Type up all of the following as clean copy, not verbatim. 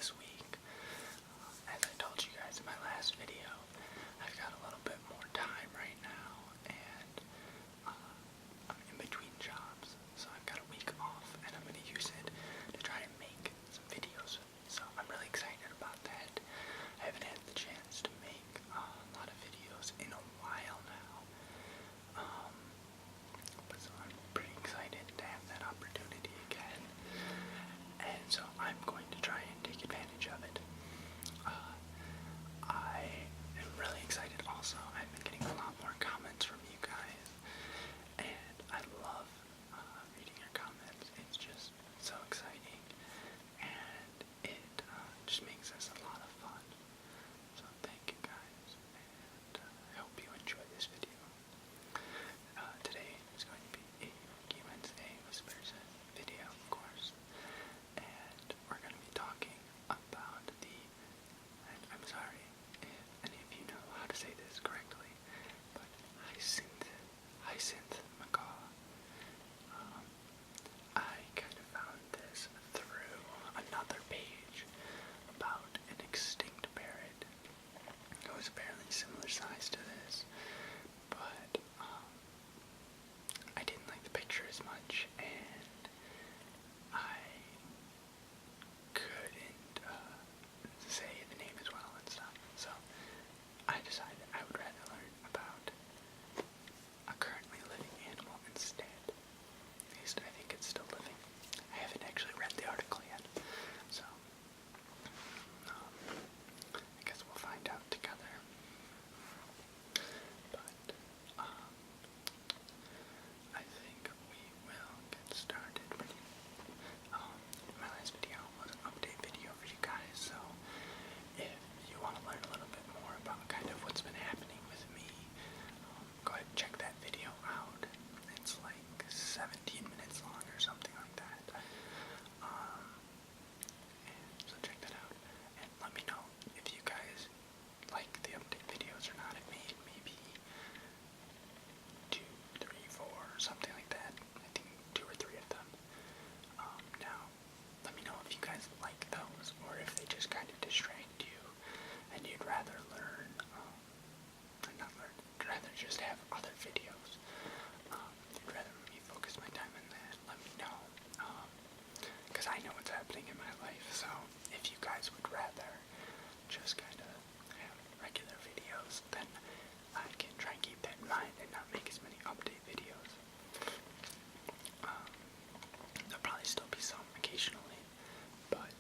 this week. As I told you guys in my last video, I've got a little bit more time right now, and I'm in between jobs, so I've got a week off, and I'm going to use it to try and make some videos. So I'm really excited about that. I haven't had the chance to make a lot of videos in a while now, but so I'm pretty excited to have that opportunity again, and so I'm going to try and take advantage of it. I am really excited also. I've been getting a lot more comments from you guys, and I love reading your comments. It's just so exciting, and it just makes this a lot of fun. So thank you guys, and I hope you enjoy this video. Today is going to be a Wiki Wednesday Whispers video, of course, and we're going to be talking about and I'm sorry if any of you know how to say this correctly, but Hyacinth Macaw. I kind of found this through another page about an extinct parrot. It was apparently similar size to this, but I didn't like the picture as much, and I couldn't say the name as well and stuff, so I decided I would rather learn about a currently living animal instead. At least I think it's still living. I haven't actually read the article yet, so I guess we'll find out together. But I think we will get started. My last video was an update video for you guys, so if you want to learn a little bit more about kind of what's been happening with me, go ahead and check that video out. It's like 17 minutes long or something like that. And so check that out, and let me know if you guys like the update videos or not. I made maybe 2, 3, 4, something like that. I think 2 or 3 of them. Now, let me know if you guys like those, or if they just kind of distract you, and you'd rather learn, or not learn, rather just have other videos. If you'd rather me focus my time on that, let me know, because I know what's happening in my life, so if you guys would rather just kind of have regular videos, then I can try and keep that in mind and not make as many update videos. There'll probably still be some occasionally, but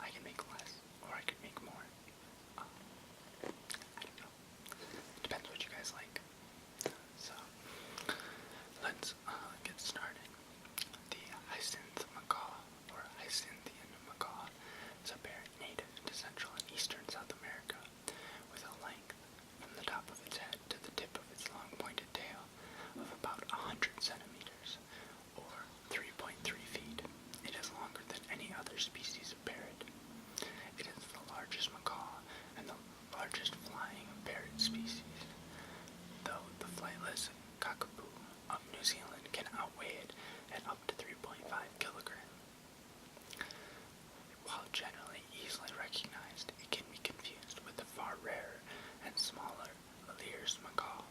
I can make less, or I could make more. I don't know. Depends what you guys like. So, let's get started. The Hyacinth Macaw, or Hyacinthian macaw, is a parrot native to Central and Eastern South America, with a length from the top of its head to the tip of its long pointed tail of about 100 centimeters, or 3.3 feet. It is longer than any other species of parrot. It is the largest macaw and the largest flying parrot species, though the flightless cockapoo of New Zealand can outweigh it at up to 3.5 kilograms. While generally easily recognized, it can be confused with the far rarer and smaller Lear's macaw.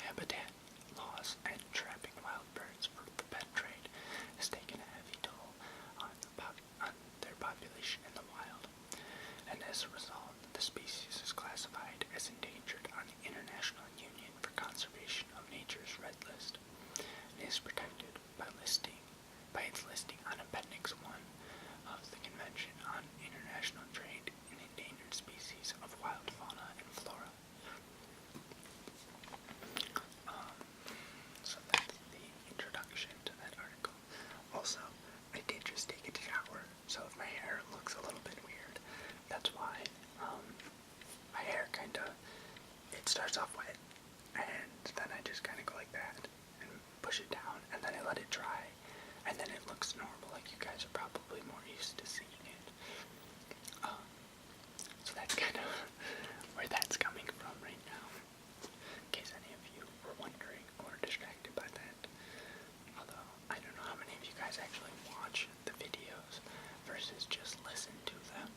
Habitat loss and trapping wild birds for the pet trade has taken a heavy toll on their population in the wild, and as a result, the species is classified as endangered on the International Union for Conservation of Nature's Red List, and is protected by its listing on Appendix 1 of the Convention on International Trade in Endangered Species of Wild Fauna and Flora. So that's the introduction to that article. Also, I did just take a shower, so if my hair looks a little bit weird, that's why. My hair it starts off wet, and then I just kind of go like that, and push it down, and then I let it dry, and then it looks normal, like you guys are probably more used to seeing it. So that's kind of where that's coming from right now, in case any of you were wondering or distracted by that. Although, I don't know how many of you guys actually watch the videos versus just listen to them.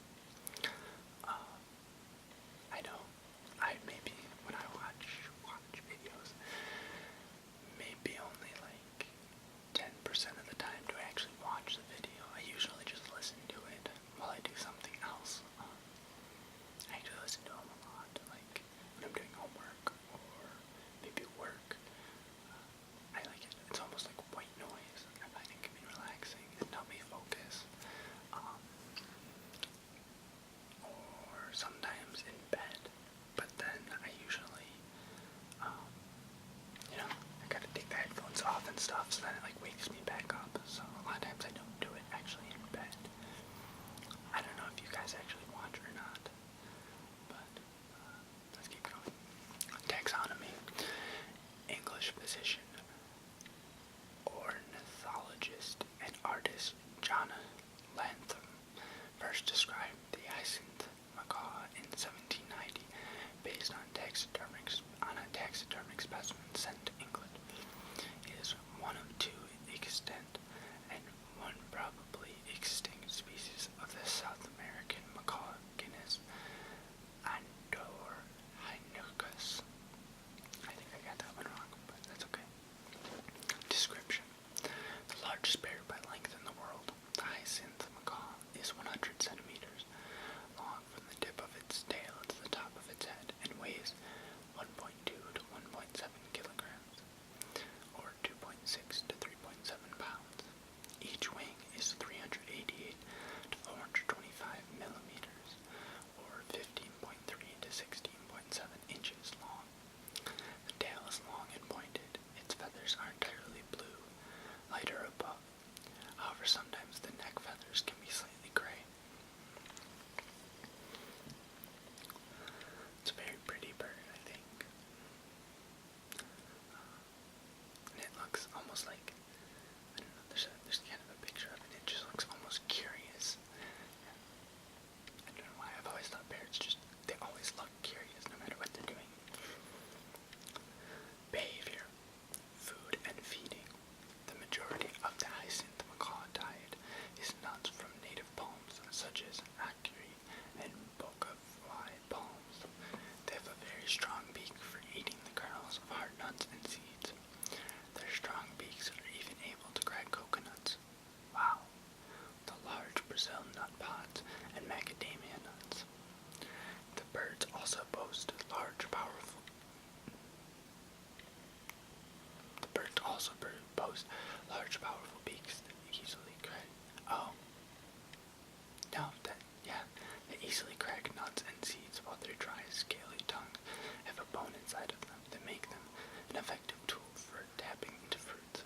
scaly tongues have a bone inside of them that make them an effective tool for tapping into fruits.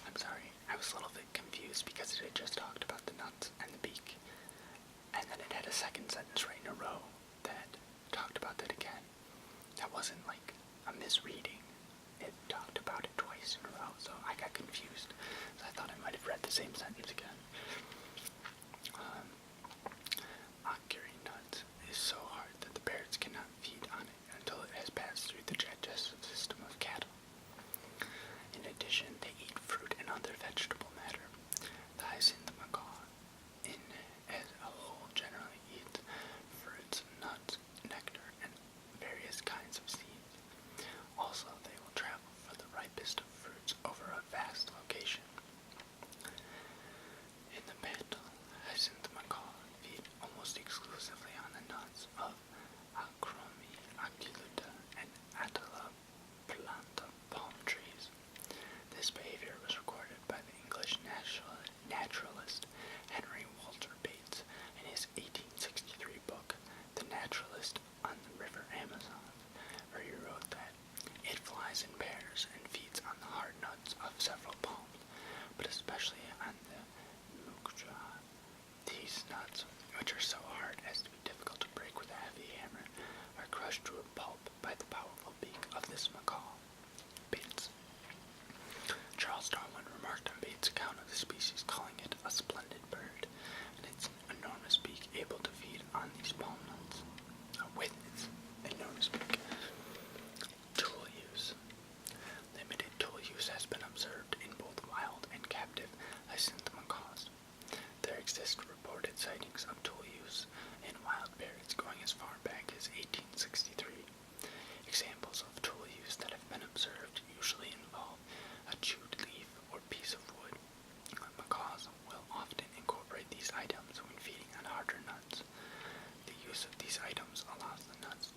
I'm sorry, I was a little bit confused because it had just talked about the nuts and the beak, and then it had a second sentence right in a row that talked about that again. That wasn't like a misreading. It talked about it twice in a row, so I got confused. So I thought I might have read the same sentence again. Akiri nut is so hard that the parrots cannot feed on it until it has passed through the digestive system of cattle. In addition, they eat fruit and other vegetable matter. The hyacinth macaw, as a whole, generally eats fruits, nuts, nectar, and various kinds of seeds. Also, they will travel for the ripest of fruits over a vast location. In the mantle, hyacinth macaw feed almost exclusively on the nuts of Acromi, Aquiluta, and Attila planta palm trees. This behavior was recorded by the English naturalist Henry Walter Bates in his 1863 book, The Naturalist on the River Amazon, where he wrote that it flies in pairs and feeds on the hard nuts of several palms, but especially on the Macaw. These nuts, which are so hard as to be difficult to break with a heavy hammer, are crushed to a pulp by the powerful beak of this macaw. Bates. Charles Darwin remarked on Bates' account of the species, calling it a splendid bird, and its enormous beak able to feed on these palm nuts. With its enormous beak. Tool use. Limited tool use has been observed in both wild and captive hyacinth macaws. There exist reported sightings of tool use in wild parrots going as far back as 1863. Examples of tool use that have been observed usually involve a chewed leaf or piece of wood. Macaws will often incorporate these items when feeding on harder nuts. The use of these items allows the nuts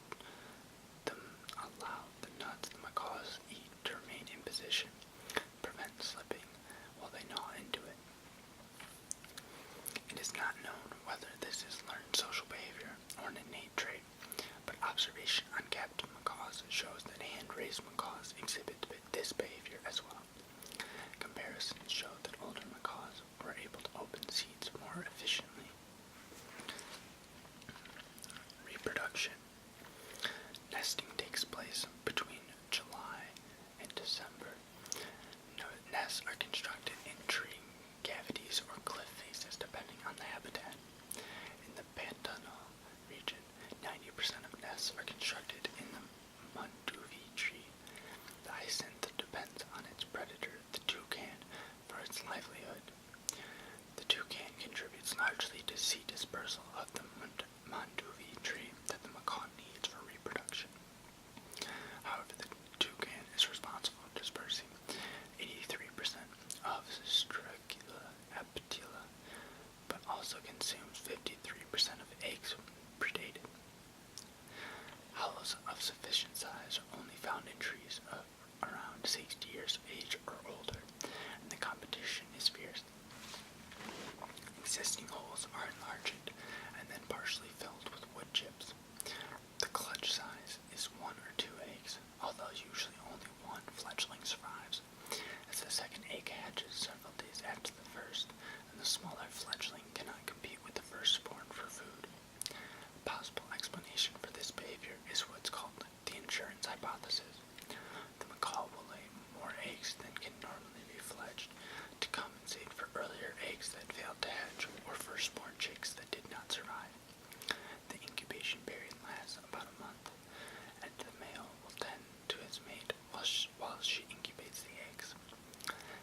the macaws eat to remain in position, prevent slipping while they gnaw into it. It is not known whether this is learned social behavior or an innate trait, but observation on captive macaws shows that hand-raised macaws exhibit this behavior as well. Comparisons show that older macaws were able to open seeds more efficiently. Reproduction. Nesting takes place between July and December. Nests are constructed in tree cavities or cliff faces depending on the habitat. In the Pantanal region, 90% of nests are constructed in the Manduvi tree. The hyacinth depends on its predator, the toucan, for its livelihood. The toucan contributes largely to seed dispersal of the Manduvi tree that the macaw needs for reproduction. However, the toucan is responsible for dispersing 83% of Stracula aptila, but also consumes 53% of eggs predated. Hollows of sufficient size are only found in trees of around 60 years of age or older, and the competition is fierce. Existing holes are enlarged and then partially filled with wood chips. The clutch size is 1 or 2 eggs, although usually only one fledgling survives, as the second egg hatches several days after the first, and the smaller fledgling cannot compete with the firstborn for food. A possible explanation for this behavior is what's called the insurance hypothesis. The macaw will lay more eggs than can normally be fledged to compensate for earlier eggs that failed to hatch or firstborn chicks that did not survive. The incubation period lasts about a month, and the male will tend to his mate while she incubates the eggs.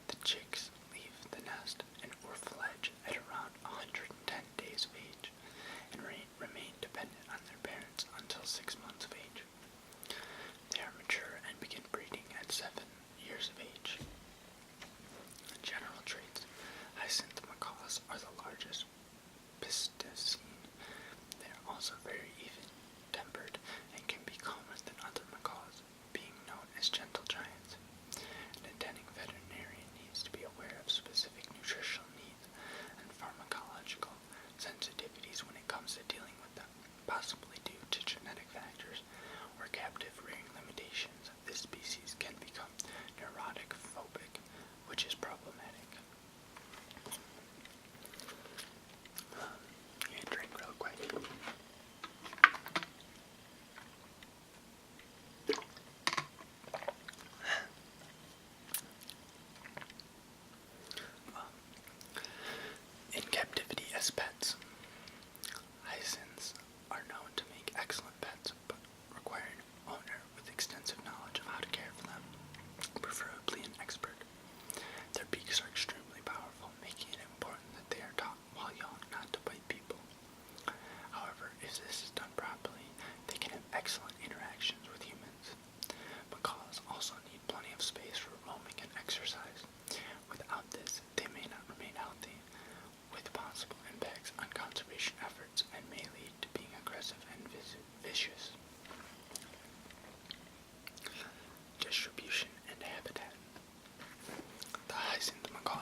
The chicks leave the nest and or fledge at around 110 days of age and remain dependent on their parents until 6 months of age. They are mature and begin breeding at 7 years of age. General traits. Hyacinth macaws are the largest pisticine. They are also very even-tempered and can be calmer than other macaws, being known as gentle giants. An attending veterinarian needs to be aware of specific nutritional needs and pharmacological sensitivities when it comes to dealing with them, possibly due to genetic factors.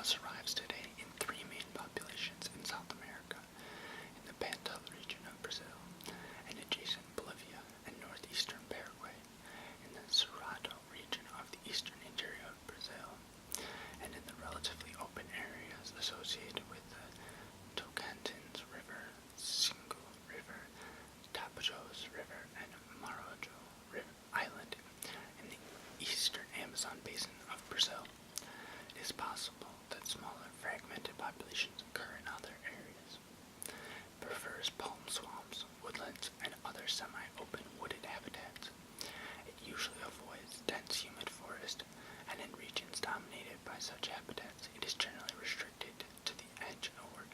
survives today in three main populations in South America, in the Pantel region of Brazil, and adjacent Bolivia and northeastern Paraguay, in the Cerrado region of the eastern interior of Brazil, and in the relatively open areas associated with the Tocantins River, Singu River, Tapajos River, and Marajo River Island in the eastern Amazon basin of Brazil. It is possible that smaller fragmented populations occur in other areas. It prefers palm swamps, woodlands, and other semi-open wooded habitats. It usually avoids dense humid forest, and in regions dominated by such habitats, it is generally restricted to the edge or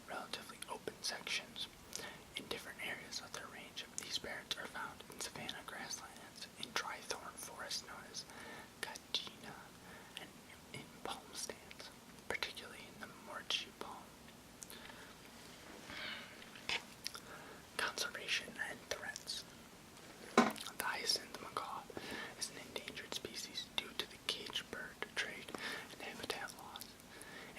relatively open sections. In different areas of their range, these birds are found in savanna grasslands, in dry thorn forests known as caatinga, and in palm stands, particularly in the morchi palm. Conservation and threats. The hyacinth macaw is an endangered species due to the caged bird trade and habitat loss.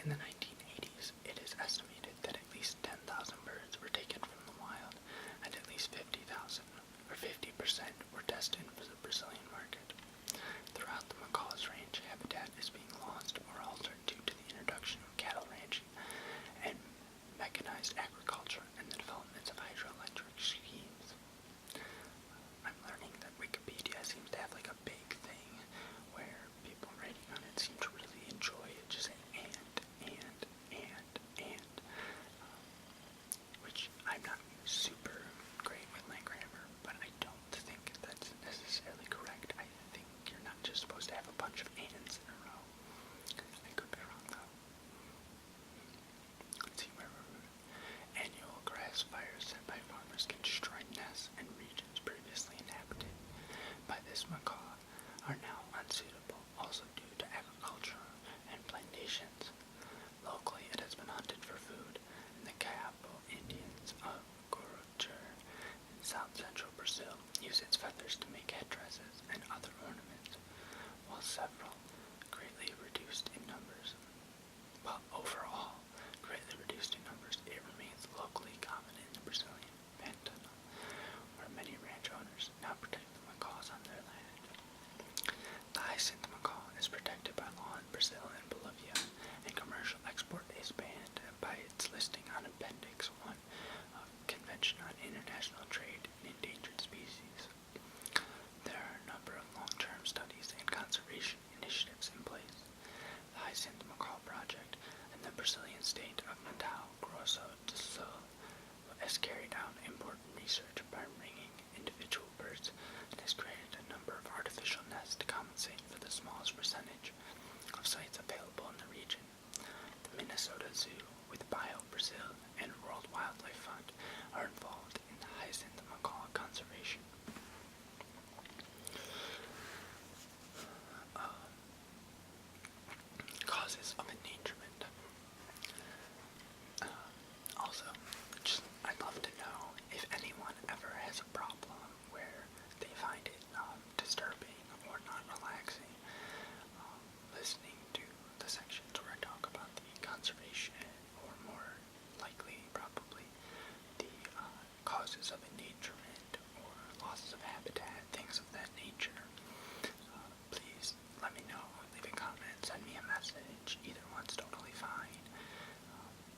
In the 1980s, it is estimated that at least 10,000 birds were taken from the wild, and at least 50,000, or 50%, were destined for the Brazilian market. Throughout the macaw's range, habitat is being lost or altered due to the introduction of cattle ranching and mechanized agriculture and the development of hydroelectric schemes. I'm learning that Wikipedia seems to have like a big thing where people writing on it seem to really enjoy it, just saying which I'm not super great with my grammar, but I don't think that's necessarily correct. I think you're not just supposed to have a bunch of ands in a row. I could be wrong though. Let's see where we're moving. Annual grass fires set by farmers can destroy nests and regions previously inhabited by this macaw are now unsuitable, also due to agriculture and plantations. Locally, it has been hunted for food, and the Cabo Indians of Gurujar in south-central Brazil use its feathers to make headdresses and other ornaments, while several greatly reduced in numbers. But overall, greatly reduced in numbers, it remains locally common in the Brazilian Pantanal, where many ranch owners now protect the macaws on their land. The hyacinth macaw is protected by law in Brazil and Bolivia, and commercial export is banned by its listing on Appendix 1 of Convention on International Trade in Endangered Species. There are a number of long-term studies and conservation initiatives in place. The Hyacinth Macaw Project in the Brazilian state of Macaw Grosso do Sul has carried out important research by ringing individual birds and has created a number of artificial nests to compensate for the smallest percentage of sites available in the region. The Minnesota Zoo, with Bio Brazil and World Wildlife Fund, are involved in the hyacinth macaw conservation. Causes of endangerment. Also, I'd love to know if anyone ever has a problem where they find it disturbing or not relaxing listening to the sections where I talk about the conservation, or more likely, probably, the causes of endangerment or losses of habitat, things of that nature. Please let me know, leave a comment, send me a message, either one's totally fine,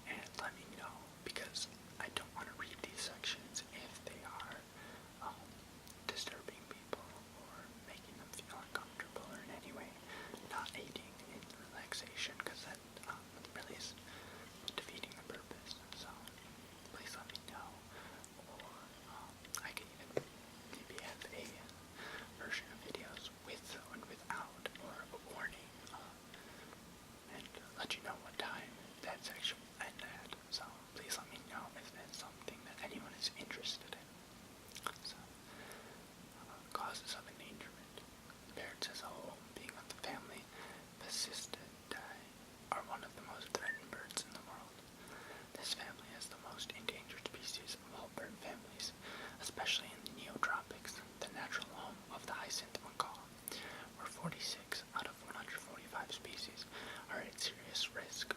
and let me know, because I don't want to read these sections if they are disturbing people or making them feel uncomfortable or in any way not aiding in relaxation, because that really is defeating the purpose. So please let me know, or I can even maybe have a version of videos with and without, or a warning, and let you know what time that section will end at. So please let me know if that's something that anyone is interested in. So, causes of endangerment. Parrots as a whole, being of the family Pacistidae, are one of the most threatened birds in the world. This family is the most endangered species of all bird families, especially in the neotropics, the natural home of the hyacinth macaw, where 46 out of 145 species are at serious risk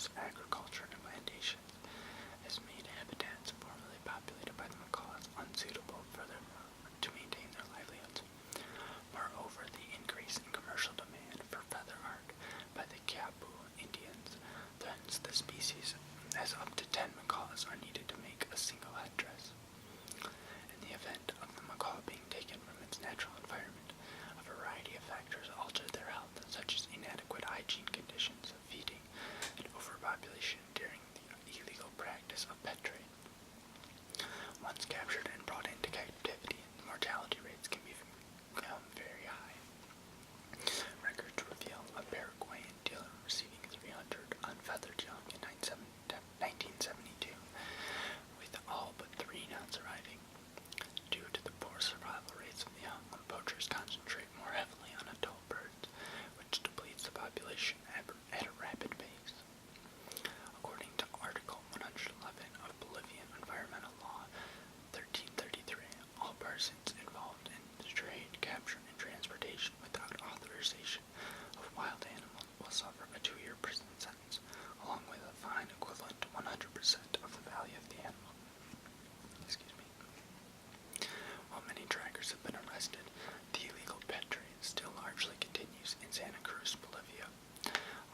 animals, agriculture, and plantations has made habitats formerly populated by the macaws unsuitable to maintain their livelihoods. Moreover, the increase in commercial demand for feather art by the Kapu Indians threatens the species, as up to 10 macaws are needed to make a single headdress. In the event of the macaw being taken from its natural environment, a variety of factors alter their health, such as inadequate hygiene conditions, feeding, and overpopulation during the illegal practice of pet trade. Once captured and brought into captivity, the mortality rates can become very high. Records reveal a Paraguayan dealer receiving 300 unfeathered young in 1972, with all but 3 not surviving. Due to the poor survival rates of the young, poachers concentrate more heavily on adult birds, which depletes the population at a rapid pace. According to Article 111 of Bolivian Environmental Law 1333, all persons involved in the trade, capture, and transportation without authorization of wild animals will suffer a 2-year prison sentence, along with a fine equivalent to 100% of the value of the animal. While many trackers have been arrested, the illegal pet trade still largely continues in Santa Cruz, Bolivia.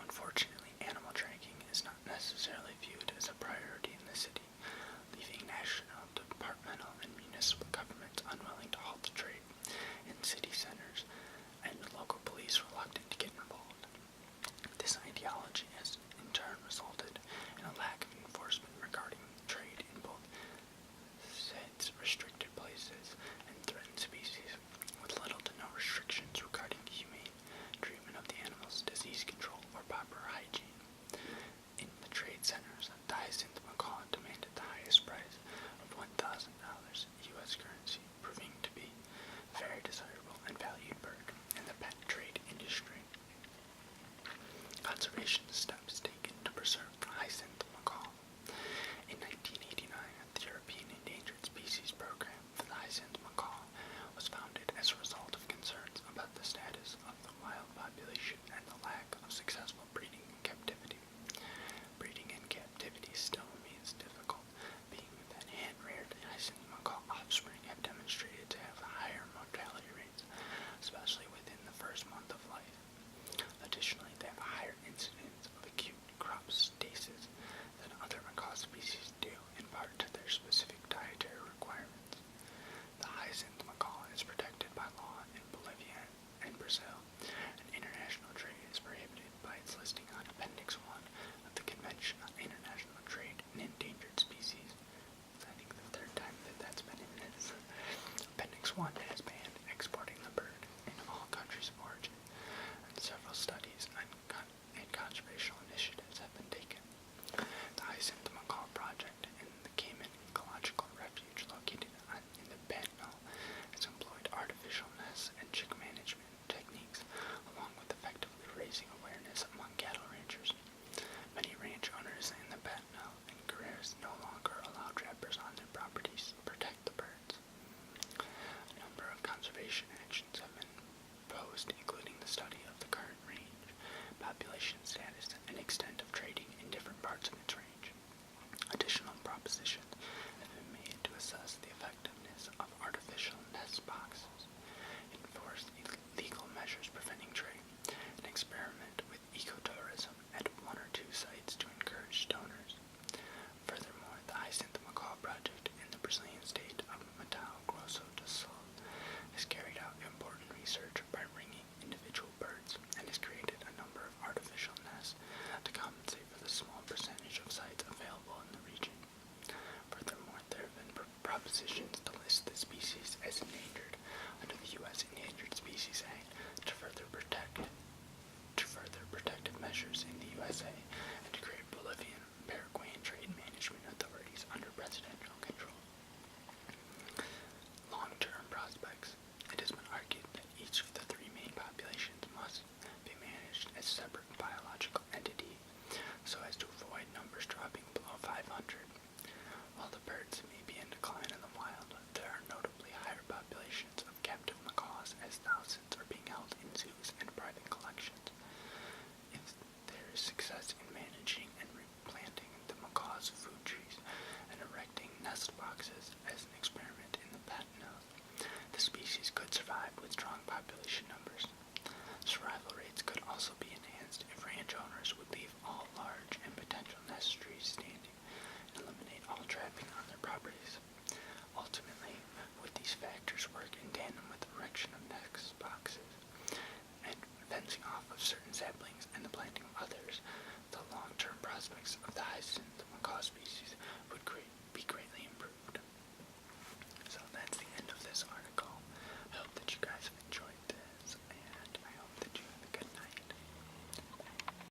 Unfortunately, animal tracking is not necessarily viewed as a priority in the city, leaving national, departmental, and municipal governments unwilling to halt the trade in city centers, and local police reluctant to get involved. This ideology has in turn resulted in a lack of enforcement regarding trade in both SIDS restricted places and threatened species, with little to no restrictions regarding humane treatment of the animals, disease control, or proper hygiene. In the trade centers, the Hyacinth macaw demanded the highest price of $1,000 U.S. currency, proving to be a very desirable and valued bird in the pet trade industry. Conservation steps taken to preserve the Hyacinth macaw. In 1989, the European Endangered Species Program for the Hyacinth macaw was founded as a result of concerns about the status of the wild population and the lack of successful breeding in captivity. Breeding in captivity still remains difficult, being that hand-reared Hyacinth macaw offspring have demonstrated to have higher mortality rates, especially within the first month of life. Additionally, they have a higher incidence of acute crop stasis than other macaw species do, in part to their specific dietary requirements. The Hyacinth macaw is protected by law in Bolivia and Brazil, and international trade is prohibited by its listing on Appendix 1 of the Convention on International Trade in Endangered Species. I think the third time that's been in this. Appendix 1 has banned exporting the bird in all countries of origin, and several studies and conservational initiatives have been taken. The Hyacinth Macaw Project in the Cayman Ecological Refuge located in the Pantanal has employed artificial nests and chick management techniques, along with effectively raising awareness among cattle ranchers. Many ranch owners in the Pantanal and Guerreros no longer allow trappers on their properties to protect the birds. A number of conservation actions have been proposed, including the study of the current range, population status, and extent of trading in different parts of its range. Additional propositions have been made to assess the effectiveness of artificial nest boxes, enforce legal measures preventing trade, and experiment with ecotourism at 1 or 2 sites to encourage donors. Furthermore, the Hyacinth Macaw Project in the Brazilian state of Macaw Grosso do Sul has carried out important research by ringing individual birds and has created a number of artificial nests to compensate for the small percentage of sites available in the region. Furthermore, there have been propositions to list the species as endangered under the U.S. Endangered Species Act to further protective measures in the USA and to create Bolivian and Paraguayan trade management authorities under presidential control. Long-term prospects. It has been argued that each of the 3 main populations must be managed as separate biological entities so as to avoid numbers dropping below 500. While the birds may be in decline in the wild, there are notably higher populations of captive macaws as thousands are being held in zoos and private collections. If there is success in managing and certain saplings and the planting of others, the long-term prospects of the hyacinth macaw species